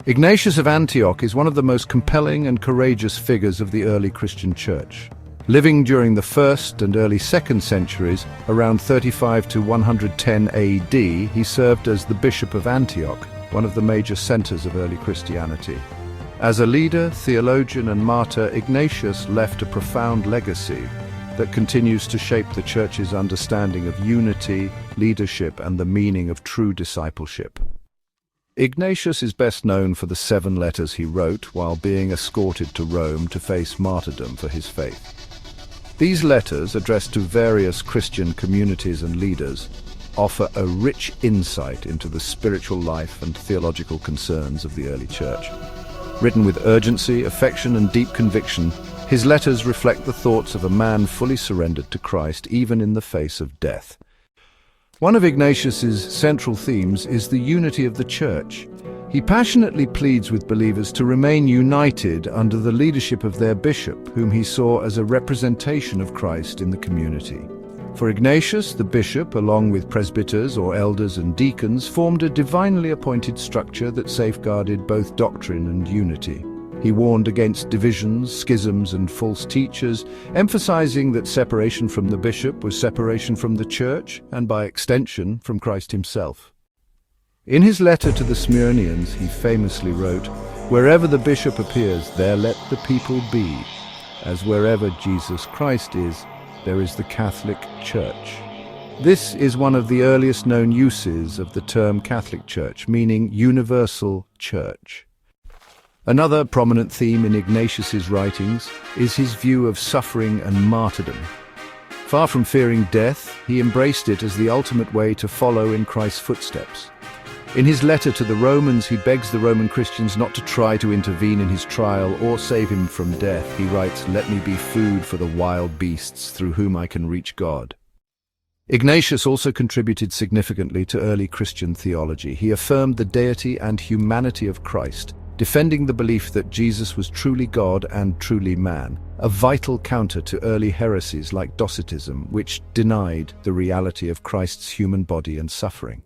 Ignatius of Antioch is one of the most compelling and courageous figures of the early Christian church. Living during the 1st and early 2nd centuries, around 35 to 110 AD, he served as the Bishop of Antioch, one of the major centers of early Christianity. As a leader, theologian, and martyr, Ignatius left a profound legacy that continues to shape the church's understanding of unity, leadership, and the meaning of true discipleship. Ignatius is best known for the 7 letters he wrote while being escorted to Rome to face martyrdom for his faith. These letters, addressed to various Christian communities and leaders, offer a rich insight into the spiritual life and theological concerns of the early church. Written with urgency, affection, and deep conviction, his letters reflect the thoughts of a man fully surrendered to Christ, even in the face of death. One of Ignatius's central themes is the unity of the church. He passionately pleads with believers to remain united under the leadership of their bishop, whom he saw as a representation of Christ in the community. For Ignatius, the bishop, along with presbyters or elders and deacons, formed a divinely appointed structure that safeguarded both doctrine and unity. He warned against divisions, schisms, and false teachers, emphasizing that separation from the bishop was separation from the church, and by extension, from Christ himself. In his letter to the Smyrnians, he famously wrote, "Wherever the bishop appears, there let the people be, as wherever Jesus Christ is, there is the Catholic Church." This is one of the earliest known uses of the term Catholic Church, meaning universal church. Another prominent theme in Ignatius's writings is his view of suffering and martyrdom. Far from fearing death, he embraced it as the ultimate way to follow in Christ's footsteps. In his letter to the Romans, he begs the Roman Christians not to try to intervene in his trial or save him from death. He writes, "Let me be food for the wild beasts through whom I can reach God." Ignatius also contributed significantly to early Christian theology. He affirmed the deity and humanity of Christ, defending the belief that Jesus was truly God and truly man, a vital counter to early heresies like Docetism, which denied the reality of Christ's human body and suffering.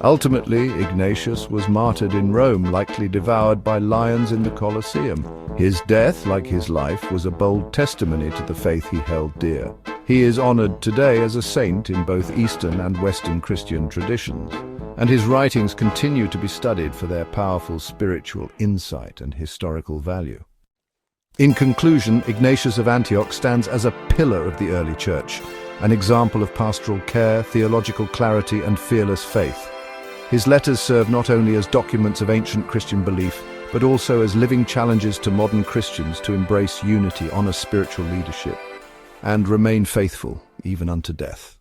Ultimately, Ignatius was martyred in Rome, likely devoured by lions in the Colosseum. His death, like his life, was a bold testimony to the faith he held dear. He is honored today as a saint in both Eastern and Western Christian traditions, and his writings continue to be studied for their powerful spiritual insight and historical value. In conclusion, Ignatius of Antioch stands as a pillar of the early church, an example of pastoral care, theological clarity, and fearless faith. His letters serve not only as documents of ancient Christian belief, but also as living challenges to modern Christians to embrace unity, honor spiritual leadership, and remain faithful even unto death.